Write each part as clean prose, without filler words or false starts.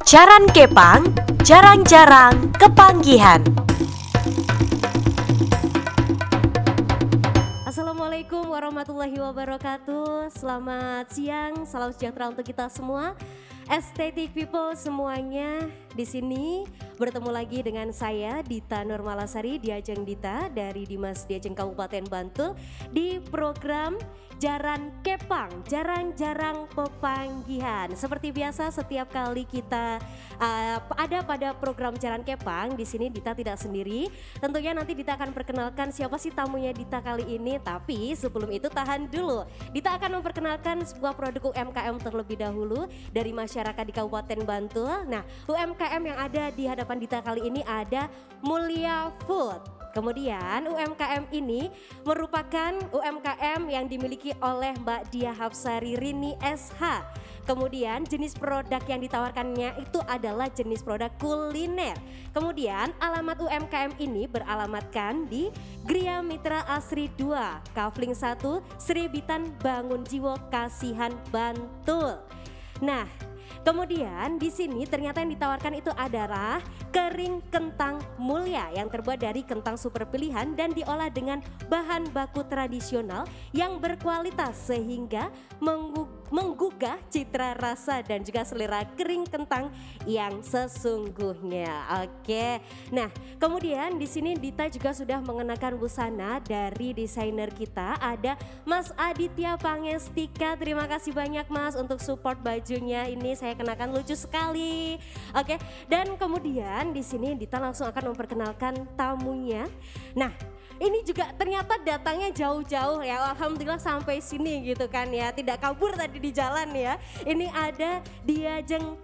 Jaran Kepang, jarang-jarang kepanggihan. Assalamualaikum warahmatullahi wabarakatuh. Selamat siang, salam sejahtera untuk kita semua. Estetik people semuanya, di sini bertemu lagi dengan saya Dita Nurmalasari, Diajeng Dita dari Dimas Diajeng Kabupaten Bantul di program Jaran Kepang, jarang-jarang pepanggihan. Seperti biasa setiap kali kita ada pada program Jaran Kepang, di sini Dita tidak sendiri. Tentunya nanti Dita akan perkenalkan siapa sih tamunya Dita kali ini. Tapi sebelum itu tahan dulu. Dita akan memperkenalkan sebuah produk UMKM terlebih dahulu dari masyarakat di Kabupaten Bantul. Nah, UMKM yang ada di hadapan Dita kali ini ada Mulia Food. Kemudian UMKM ini merupakan UMKM yang dimiliki oleh Mbak Dia Hapsari Rini SH. Kemudian jenis produk yang ditawarkannya itu adalah jenis produk kuliner. Kemudian alamat UMKM ini beralamatkan di Gria Mitra Asri 2, Kafling 1, Sribitan Bangun Jiwo Kasihan Bantul. Nah, kemudian di sini ternyata yang ditawarkan itu adalah kering kentang mulia yang terbuat dari kentang super pilihan dan diolah dengan bahan baku tradisional yang berkualitas sehingga menggugah citra rasa dan juga selera kering kentang yang sesungguhnya. Oke. Nah, kemudian di sini Dita juga sudah mengenakan busana dari desainer kita, ada Mas Aditya Pangestika. Terima kasih banyak Mas untuk support bajunya ini, saya kenakan lucu sekali. Oke, dan kemudian di sini Dita langsung akan memperkenalkan tamunya. Nah, ini juga ternyata datangnya jauh-jauh ya, alhamdulillah sampai sini gitu kan ya, tidak kabur tadi di jalan ya. Ini ada Diajeng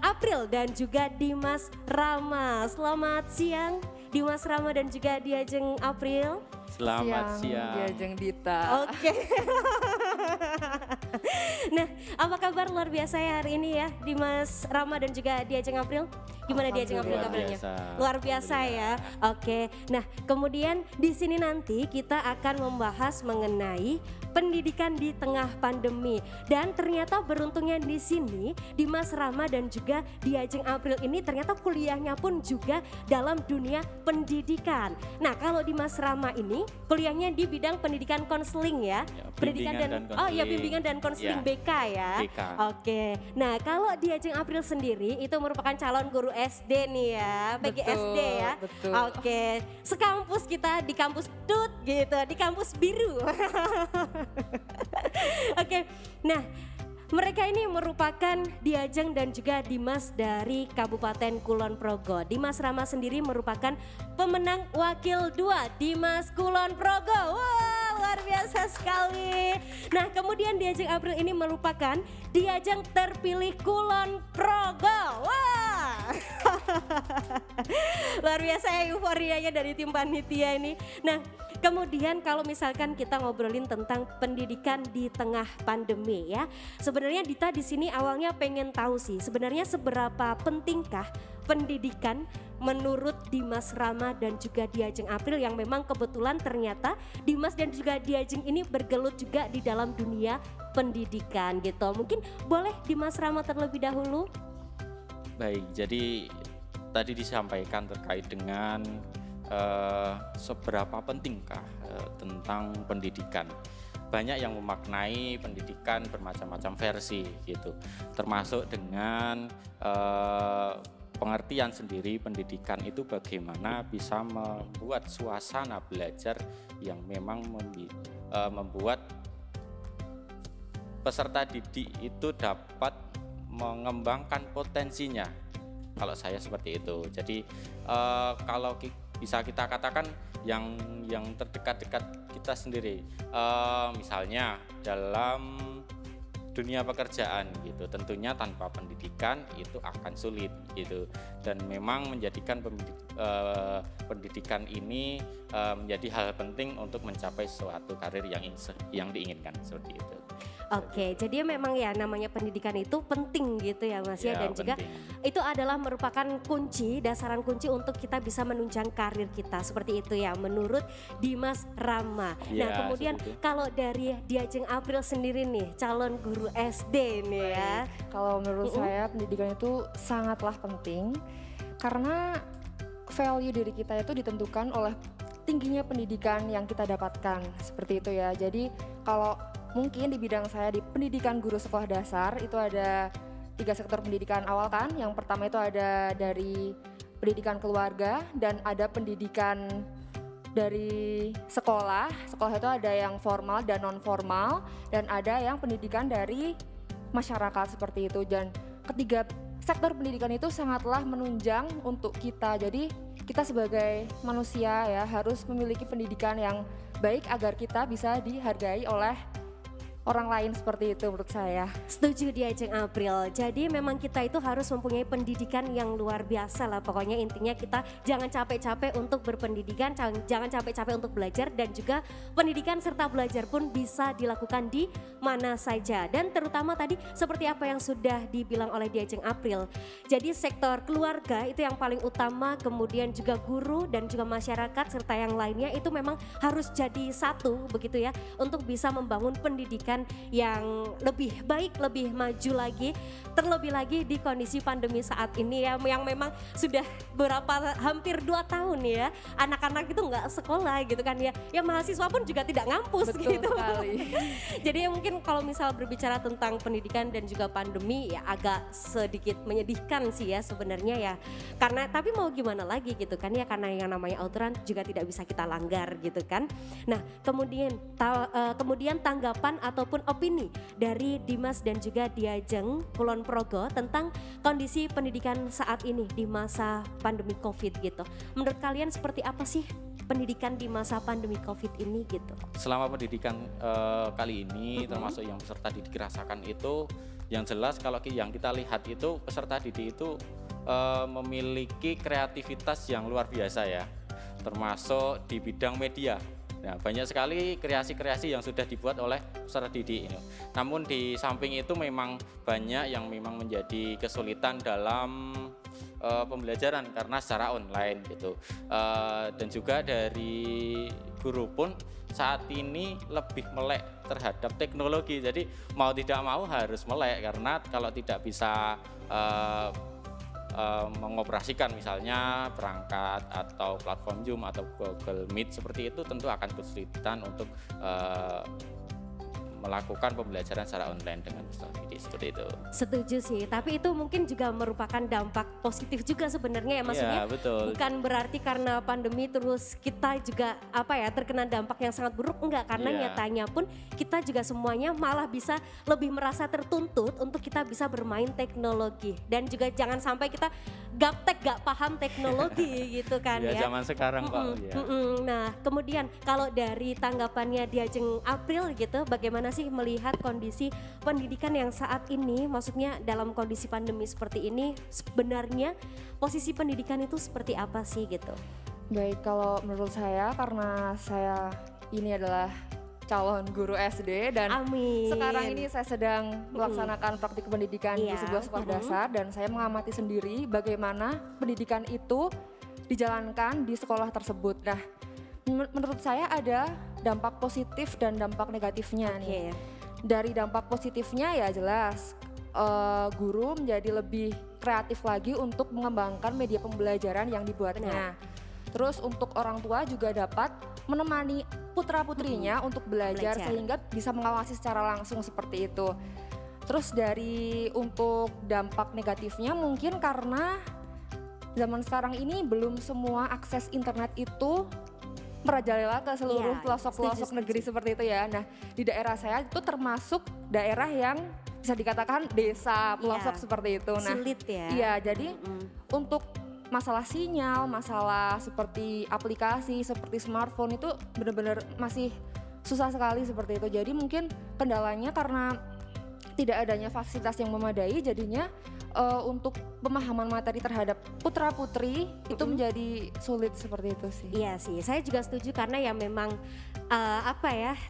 April dan juga Dimas Rama. Selamat siang Dimas Rama dan juga Diajeng April. Selamat siang Diajeng Dita. Oke. Nah, apa kabar luar biasa ya hari ini ya Dimas Rama dan juga Diajeng April? Gimana Diajeng April kabarnya? Luar biasa ya. Oke. Nah, kemudian di sini nanti kita akan membahas mengenai pendidikan di tengah pandemi. Dan ternyata beruntungnya di sini Dimas Rama dan juga Diajeng April ini ternyata kuliahnya pun juga dalam dunia pendidikan. Nah, kalau Dimas Rama ini kuliahnya di bidang pendidikan konseling ya. Bimbingan dan konseling BK ya. BK. Oke. Nah, kalau Diajeng April sendiri itu merupakan calon guru SD nih ya, PGSD ya. Betul. Oke. Sekampus kita di kampus Tut gitu, di kampus biru. Oke, nah mereka ini merupakan Diajeng dan juga Dimas dari Kabupaten Kulon Progo. Dimas Rama sendiri merupakan pemenang wakil 2 Dimas Kulon Progo. Wah, luar biasa sekali. Nah, kemudian Diajeng April ini merupakan Diajeng terpilih Kulon Progo. Wah. Luar biasa ya euforianya dari tim panitia ini. Nah, kemudian kalau misalkan kita ngobrolin tentang pendidikan di tengah pandemi ya. Sebenarnya Dita di sini awalnya pengen tahu sih sebenarnya seberapa pentingkah pendidikan menurut Dimas Rama dan juga Diajeng April yang memang kebetulan ternyata Dimas dan juga Diajeng ini bergelut juga di dalam dunia pendidikan gitu. Mungkin boleh Dimas Rama terlebih dahulu. Baik, jadi tadi disampaikan terkait dengan seberapa pentingkah tentang pendidikan. Banyak yang memaknai pendidikan bermacam-macam versi gitu, termasuk dengan pengertian sendiri pendidikan itu bagaimana bisa membuat suasana belajar yang memang membuat peserta didik itu dapat mengembangkan potensinya. Kalau saya seperti itu. Jadi kalau bisa kita katakan yang terdekat-dekat kita sendiri, misalnya dalam dunia pekerjaan gitu, tentunya tanpa pendidikan itu akan sulit gitu, dan memang menjadikan pendidikan ini menjadi hal penting untuk mencapai suatu karir yang diinginkan seperti itu. Oke, jadi memang ya namanya pendidikan itu penting gitu ya Mas ya, Ya, dan juga penting. itu adalah merupakan kunci, dasaran kunci untuk kita bisa menunjang karir kita seperti itu ya menurut Dimas Rama. Nah Ya, kemudian seperti itu. kalau dari Diajeng April sendiri nih calon guru SD nih ya. Kalau menurut saya pendidikan itu sangatlah penting karena value diri kita itu ditentukan oleh tingginya pendidikan yang kita dapatkan seperti itu ya. Jadi kalau mungkin di bidang saya di pendidikan guru sekolah dasar itu ada 3 sektor pendidikan awal kan. Yang pertama itu ada dari pendidikan keluarga dan ada pendidikan dari sekolah. Sekolah itu ada yang formal dan non formal dan ada yang pendidikan dari masyarakat seperti itu. Dan ketiga sektor pendidikan itu sangatlah menunjang untuk kita. Jadi kita sebagai manusia ya harus memiliki pendidikan yang baik agar kita bisa dihargai oleh orang lain seperti itu menurut saya. Setuju Diajeng April. Jadi memang kita itu harus mempunyai pendidikan yang luar biasa lah. Pokoknya intinya kita jangan capek-capek untuk berpendidikan, jangan capek-capek untuk belajar dan juga pendidikan serta belajar pun bisa dilakukan di mana saja. Dan terutama tadi seperti apa yang sudah dibilang oleh Diajeng April. Jadi sektor keluarga itu yang paling utama, kemudian juga guru dan juga masyarakat serta yang lainnya itu memang harus jadi satu begitu ya untuk bisa membangun pendidikan yang lebih baik, lebih maju lagi, terlebih lagi di kondisi pandemi saat ini ya, yang memang sudah hampir 2 tahun ya, anak-anak itu nggak sekolah gitu kan ya, ya mahasiswa pun juga tidak ngampus. Betul gitu. sekali. Jadi mungkin kalau misal berbicara tentang pendidikan dan juga pandemi ya agak sedikit menyedihkan sih ya sebenarnya ya, karena tapi mau gimana lagi gitu kan ya, karena yang namanya aturan juga tidak bisa kita langgar gitu kan. Nah kemudian tanggapan ataupun opini dari Dimas dan juga Diajeng Kulon Progo tentang kondisi pendidikan saat ini di masa pandemi COVID gitu. Menurut kalian seperti apa sih pendidikan di masa pandemi COVID ini gitu? Selama pendidikan kali ini termasuk yang peserta didik rasakan itu, yang jelas kalau yang kita lihat itu peserta didik itu memiliki kreativitas yang luar biasa ya, termasuk di bidang media. Nah, banyak sekali kreasi-kreasi yang sudah dibuat oleh peserta didik ini. Namun di samping itu memang banyak yang memang menjadi kesulitan dalam pembelajaran karena secara online gitu. Dan juga dari guru pun saat ini lebih melek terhadap teknologi. Jadi mau tidak mau harus melek karena kalau tidak bisa mengoperasikan misalnya perangkat atau platform Zoom atau Google Meet seperti itu, tentu akan kesulitan untuk melakukan pembelajaran secara online dengan peserta didik seperti itu. Setuju sih, tapi itu mungkin juga merupakan dampak positif juga sebenarnya ya, maksudnya Ya, betul. bukan berarti karena pandemi terus kita juga terkena dampak yang sangat buruk, enggak, karena Iya. nyatanya pun kita juga semuanya malah bisa lebih merasa tertuntut untuk kita bisa bermain teknologi dan juga jangan sampai kita gaptek gak paham teknologi gitu kan Ya, ya. zaman sekarang Pak. Ya. Nah kemudian kalau dari tanggapannya Diajeng April gitu, bagaimana sih melihat kondisi pendidikan yang saat ini, maksudnya dalam kondisi pandemi seperti ini sebenarnya posisi pendidikan itu seperti apa sih gitu? Baik, kalau menurut saya karena saya ini adalah calon guru SD dan Amin. sekarang ini saya sedang melaksanakan praktik pendidikan di Iya. sebuah sekolah dasar dan saya mengamati sendiri bagaimana pendidikan itu dijalankan di sekolah tersebut. Nah, menurut saya ada dampak positif dan dampak negatifnya nih. Dari dampak positifnya ya jelas guru menjadi lebih kreatif lagi untuk mengembangkan media pembelajaran yang dibuatnya. Terus untuk orang tua juga dapat menemani putra-putrinya untuk belajar sehingga bisa mengawasi secara langsung seperti itu. Terus dari untuk dampak negatifnya mungkin karena zaman sekarang ini belum semua akses internet itu merajalela ke seluruh pelosok-pelosok negeri seperti itu ya. Nah, di daerah saya itu termasuk daerah yang bisa dikatakan desa pelosok seperti itu. Nah, sulit ya. Iya, jadi untuk masalah sinyal, masalah seperti aplikasi, seperti smartphone itu benar-benar masih susah sekali seperti itu. Jadi mungkin kendalanya karena tidak adanya fasilitas yang memadai, jadinya untuk pemahaman materi terhadap putra-putri itu menjadi sulit seperti itu sih. Iya sih, saya juga setuju karena ya memang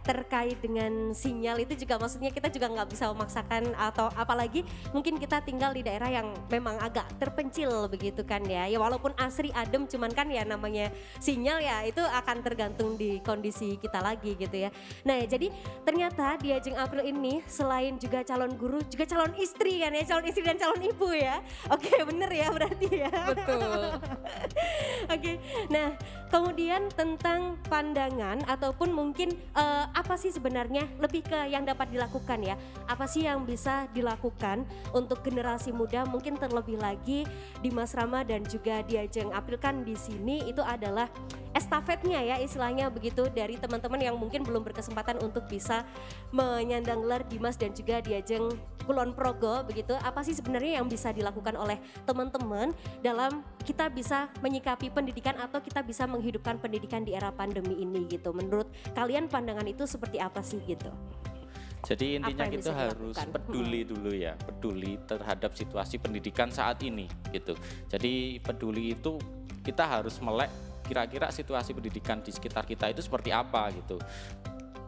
terkait dengan sinyal itu juga maksudnya kita juga nggak bisa memaksakan atau apalagi mungkin kita tinggal di daerah yang memang agak terpencil begitu kan ya. Ya walaupun asri adem cuman kan ya namanya sinyal ya itu akan tergantung di kondisi kita lagi gitu ya. Nah ya, jadi ternyata di Ajeng April ini selain juga calon guru juga calon istri kan ya, calon istri dan calon ibu ya. Oke bener ya berarti ya. Betul. Oke, nah kemudian tentang pandangan ataupun mungkin apa sih sebenarnya lebih ke yang dapat dilakukan ya? Apa sih yang bisa dilakukan untuk generasi muda mungkin terlebih lagi di Mas Rama dan juga di Ajeng April kan di sini itu adalah estafetnya ya istilahnya begitu dari teman-teman yang mungkin belum berkesempatan untuk bisa menyandang gelar Dimas dan juga di Ajeng Kulon Progo begitu. Apa sih sebenarnya yang bisa dilakukan oleh teman-teman dalam kita bisa menyikapi pendidikan atau kita bisa menghidupkan pendidikan di era pandemi ini gitu. Menurut kalian pandangan itu seperti apa sih gitu? Jadi intinya Apa yang kita bisa harus dilakukan? peduli dulu ya, peduli terhadap situasi pendidikan saat ini gitu. Jadi peduli itu kita harus melek kira-kira situasi pendidikan di sekitar kita itu seperti apa gitu.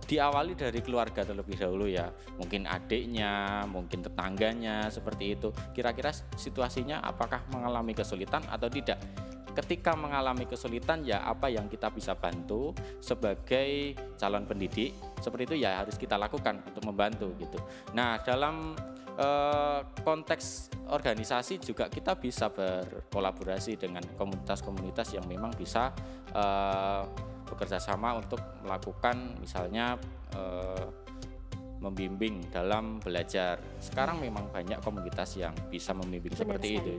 Diawali dari keluarga terlebih dahulu ya, mungkin adiknya, mungkin tetangganya seperti itu. Kira-kira situasinya apakah mengalami kesulitan atau tidak? Ketika mengalami kesulitan ya apa yang kita bisa bantu sebagai calon pendidik seperti itu ya harus kita lakukan untuk membantu gitu. Nah dalam konteks organisasi juga kita bisa berkolaborasi dengan komunitas-komunitas yang memang bisa bekerja sama untuk melakukan misalnya membimbing dalam belajar. Sekarang memang banyak komunitas yang bisa membimbing Benar seperti sekali. itu.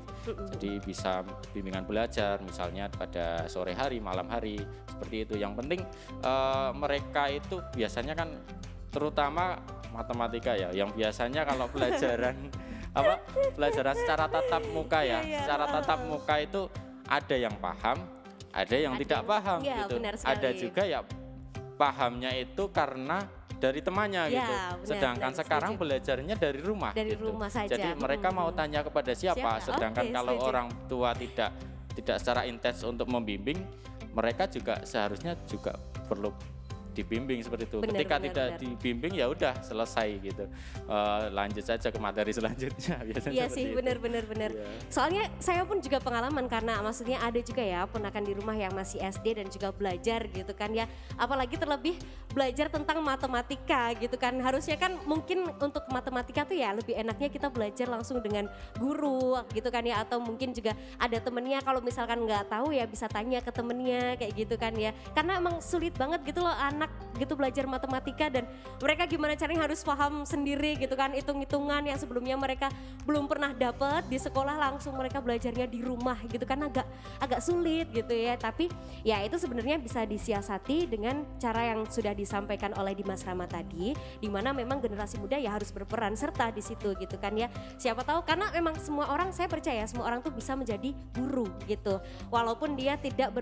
Jadi bisa bimbingan belajar misalnya pada sore hari, malam hari seperti itu. Yang penting mereka itu biasanya kan terutama matematika ya, yang biasanya kalau pelajaran pelajaran secara tatap muka ya, secara tatap muka itu ada yang paham, ada yang tidak paham ya, gitu. benar sekali. Ada juga ya pahamnya itu karena dari temannya Ya, gitu. benar, Sedangkan benar, sekarang setuju. belajarnya dari rumah Dari gitu. rumah saja. Jadi mereka mau tanya kepada siapa? Sedangkan Oke, kalau setuju. orang tua tidak secara intens untuk membimbing, mereka juga seharusnya juga perlu dibimbing seperti itu. Benar, Ketika benar, tidak benar. dibimbing ya udah selesai gitu. Lanjut saja ke materi selanjutnya biasanya Iya seperti sih itu. benar. Iya. Soalnya saya pun juga pengalaman karena maksudnya ada juga ya ponakan di rumah yang masih SD dan juga belajar gitu kan ya. Apalagi terlebih belajar tentang matematika gitu kan. Harusnya kan mungkin untuk matematika tuh ya lebih enaknya kita belajar langsung dengan guru gitu kan ya. Atau mungkin juga ada temennya kalau misalkan nggak tahu ya bisa tanya ke temennya kayak gitu kan ya. Karena emang sulit banget gitu loh anak gitu belajar matematika dan mereka gimana caranya harus paham sendiri gitu kan hitung-hitungan yang sebelumnya mereka belum pernah dapat di sekolah langsung mereka belajarnya di rumah gitu kan agak sulit gitu ya. Tapi ya itu sebenarnya bisa disiasati dengan cara yang sudah disampaikan oleh Dimas Rama tadi, di mana memang generasi muda ya harus berperan serta di situ gitu kan ya. Siapa tahu karena memang semua orang, saya percaya semua orang tuh bisa menjadi guru gitu. Walaupun dia tidak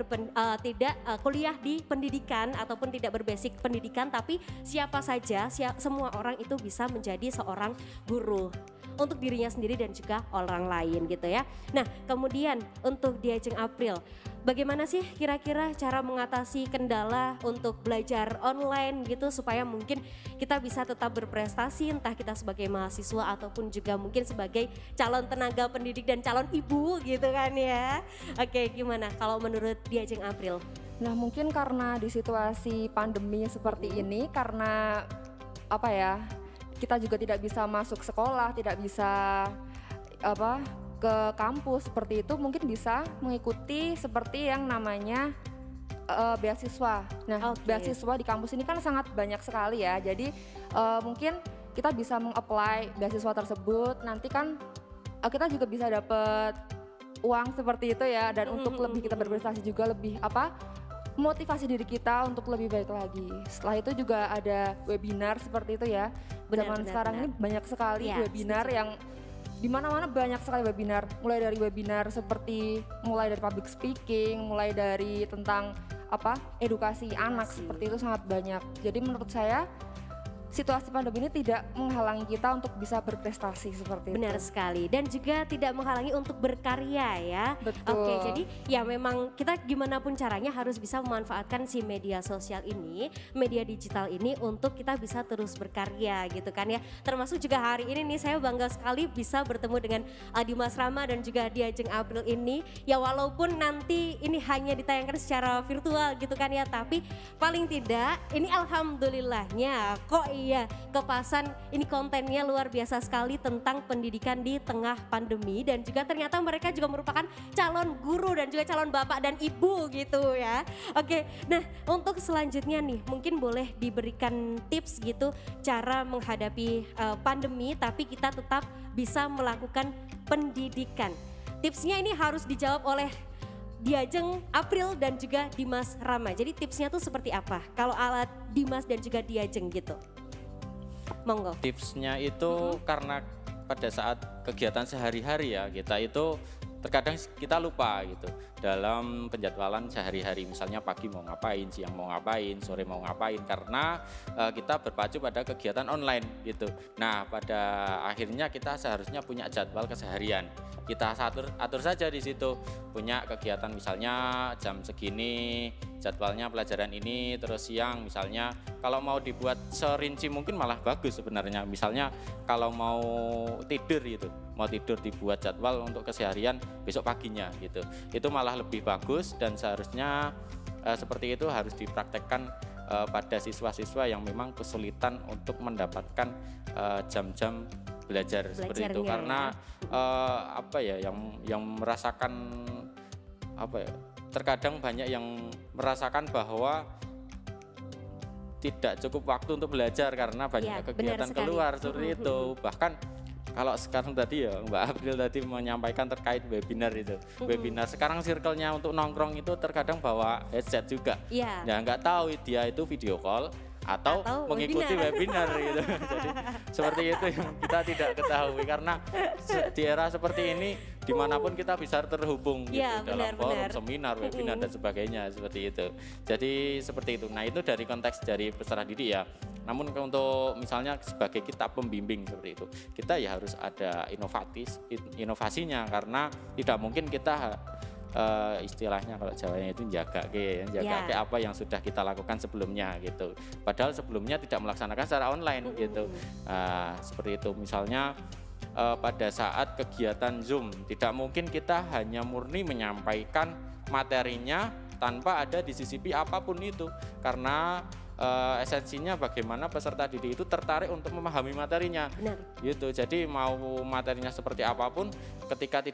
kuliah di pendidikan ataupun tidak berbasic pendidikan, tapi siapa saja semua orang itu bisa menjadi seorang guru untuk dirinya sendiri dan juga orang lain gitu ya. Nah kemudian untuk di Ajeng April, bagaimana sih kira-kira cara mengatasi kendala untuk belajar online gitu supaya mungkin kita bisa tetap berprestasi entah kita sebagai mahasiswa ataupun juga mungkin sebagai calon tenaga pendidik dan calon ibu gitu kan ya. Oke gimana kalau menurut di Ajeng April? Nah mungkin karena di situasi pandemi seperti ini, karena apa ya, kita juga tidak bisa masuk sekolah, tidak bisa ke kampus seperti itu, mungkin bisa mengikuti seperti yang namanya beasiswa. Nah beasiswa di kampus ini kan sangat banyak sekali ya, jadi mungkin kita bisa meng-apply beasiswa tersebut, nanti kan kita juga bisa dapat uang seperti itu ya, dan untuk lebih kita berprestasi juga lebih motivasi diri kita untuk lebih baik lagi. Setelah itu juga ada webinar seperti itu ya. Zaman sekarang ini banyak sekali ya, webinar yang di mana-mana banyak sekali webinar. Mulai dari webinar mulai dari public speaking, mulai dari tentang edukasi anak seperti itu sangat banyak. Jadi menurut saya situasi pandemi ini tidak menghalangi kita untuk bisa berprestasi seperti Benar itu. sekali, dan juga tidak menghalangi untuk berkarya ya. Betul. Oke, jadi ya memang kita gimana pun caranya harus bisa memanfaatkan si media sosial ini, media digital ini untuk kita bisa terus berkarya gitu kan ya. Termasuk juga hari ini nih saya bangga sekali bisa bertemu dengan Dimas Rama dan juga Diajeng April ini. Ya walaupun nanti ini hanya ditayangkan secara virtual gitu kan ya, tapi paling tidak ini alhamdulillahnya kok iya kepasan ini kontennya luar biasa sekali tentang pendidikan di tengah pandemi, dan juga ternyata mereka juga merupakan calon guru dan juga calon bapak dan ibu gitu ya. Oke, nah untuk selanjutnya nih mungkin boleh diberikan tips gitu cara menghadapi pandemi tapi kita tetap bisa melakukan pendidikan. Tipsnya ini harus dijawab oleh Diajeng April dan juga Dimas Rama. Jadi tipsnya tuh seperti apa kalau alat Dimas dan juga Diajeng gitu? Monggo. Tipsnya itu karena pada saat kegiatan sehari-hari ya kita itu terkadang kita lupa gitu dalam penjadwalan sehari-hari, misalnya pagi mau ngapain, siang mau ngapain, sore mau ngapain, karena kita berpacu pada kegiatan online gitu. Nah pada akhirnya kita seharusnya punya jadwal keseharian, kita atur saja di situ, punya kegiatan misalnya jam segini jadwalnya pelajaran ini, terus siang misalnya kalau mau dibuat serinci mungkin malah bagus sebenarnya, misalnya kalau mau tidur gitu, mau tidur dibuat jadwal untuk keseharian besok paginya gitu, itu malah lebih bagus, dan seharusnya seperti itu harus dipraktekkan pada siswa-siswa yang memang kesulitan untuk mendapatkan jam-jam belajar seperti itu, karena apa ya yang merasakan apa ya, terkadang banyak yang merasakan bahwa tidak cukup waktu untuk belajar karena banyak kegiatan keluar seperti itu. Bahkan kalau sekarang tadi ya Mbak April tadi menyampaikan terkait webinar itu, webinar sekarang circle-nya untuk nongkrong itu terkadang bawa headset juga. Ya nggak tahu dia itu video call atau mengikuti webinar gitu. Jadi seperti itu yang kita tidak ketahui, karena di era seperti ini dimanapun kita bisa terhubung gitu, dalam forum, seminar, webinar dan sebagainya seperti itu. Jadi seperti itu. Nah itu dari konteks dari peserta didik ya. Namun untuk misalnya sebagai kita pembimbing seperti itu, kita ya harus ada inovasinya, karena tidak mungkin kita istilahnya kalau Jawanya itu jaga ke apa yang sudah kita lakukan sebelumnya gitu. Padahal sebelumnya tidak melaksanakan secara online gitu. Seperti itu misalnya pada saat kegiatan Zoom tidak mungkin kita hanya murni menyampaikan materinya tanpa ada disisipi apapun itu, karena esensinya bagaimana peserta didik itu tertarik untuk memahami materinya. Gitu. Jadi mau materinya seperti apapun ketika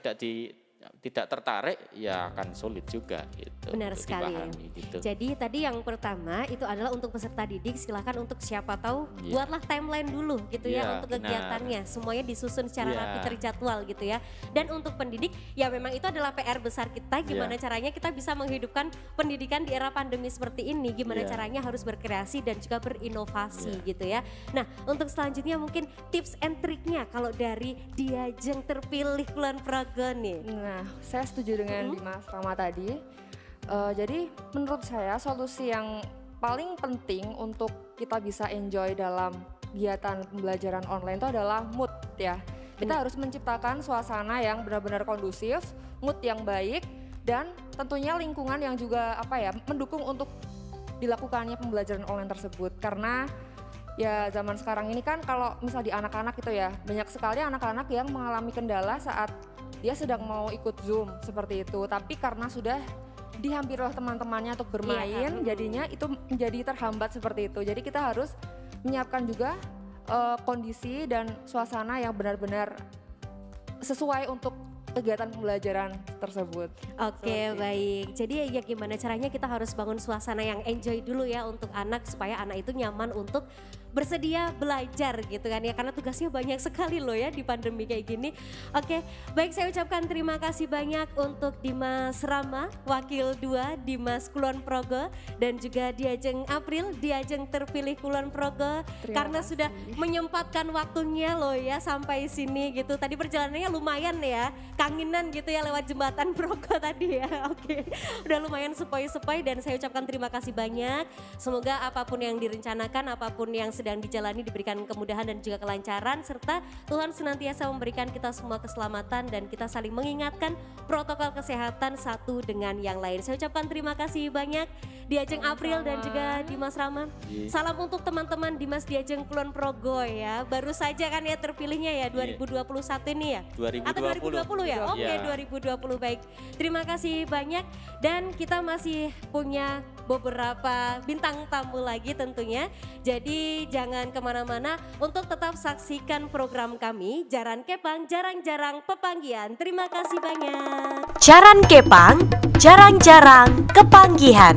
tidak tertarik ya akan sulit juga gitu. Benar sekali. Gitu. Jadi tadi yang pertama itu adalah untuk peserta didik, silakan untuk siapa tahu buatlah timeline dulu gitu ya untuk kegiatannya, semuanya disusun secara rapi terjadwal gitu ya. Dan untuk pendidik ya memang itu adalah PR besar kita, gimana caranya kita bisa menghidupkan pendidikan di era pandemi seperti ini, gimana caranya harus berkreasi dan juga berinovasi gitu ya. Nah untuk selanjutnya mungkin tips and triknya kalau dari Diajeng terpilih Kulon Progo nih. Nah, saya setuju dengan Dimas Rama tadi. Jadi menurut saya solusi yang paling penting untuk kita bisa enjoy dalam kegiatan pembelajaran online itu adalah mood ya. Kita harus menciptakan suasana yang benar-benar kondusif, mood yang baik, dan tentunya lingkungan yang juga mendukung untuk dilakukannya pembelajaran online tersebut. Karena ya zaman sekarang ini kan kalau misal di anak-anak itu ya banyak sekali anak-anak yang mengalami kendala saat dia sedang mau ikut Zoom seperti itu, tapi karena sudah dihampiri oleh teman-temannya untuk bermain, jadinya itu menjadi terhambat seperti itu. Jadi kita harus menyiapkan juga kondisi dan suasana yang benar-benar sesuai untuk kegiatan pembelajaran tersebut. Oke, baik. Jadi ya gimana caranya kita harus bangun suasana yang enjoy dulu ya untuk anak, supaya anak itu nyaman untuk bersedia belajar gitu kan ya, karena tugasnya banyak sekali loh ya di pandemi kayak gini. Oke, baik, saya ucapkan terima kasih banyak untuk Dimas Rama, Wakil 2 Dimas Kulon Progo, dan juga Diajeng April, Diajeng terpilih Kulon Progo, karena sudah menyempatkan waktunya loh ya sampai sini gitu. Tadi perjalanannya lumayan ya, kangenan gitu ya lewat jembatan Progo tadi ya. Oke, udah lumayan sepoi-sepoi, dan saya ucapkan terima kasih banyak. Semoga apapun yang direncanakan, apapun yang sedang dijalani diberikan kemudahan dan juga kelancaran, serta Tuhan senantiasa memberikan kita semua keselamatan dan kita saling mengingatkan protokol kesehatan satu dengan yang lain. Saya ucapkan terima kasih banyak Diajeng April dan juga Dimas Rama. Salam untuk teman-teman Dimas Diajeng Kulon Progo ya. Baru saja kan ya terpilihnya ya 2021 ini ya? 2020. Atau 2020 ya? Oke, Ya. 2020 baik. Terima kasih banyak dan kita masih punya beberapa bintang tamu lagi tentunya. Jadi jangan kemana-mana untuk tetap saksikan program kami Jaran Kepang Jarang-Jarang Pepanggihan. Terima kasih banyak. Jaran Kepang, jarang-jarang kepanggihan.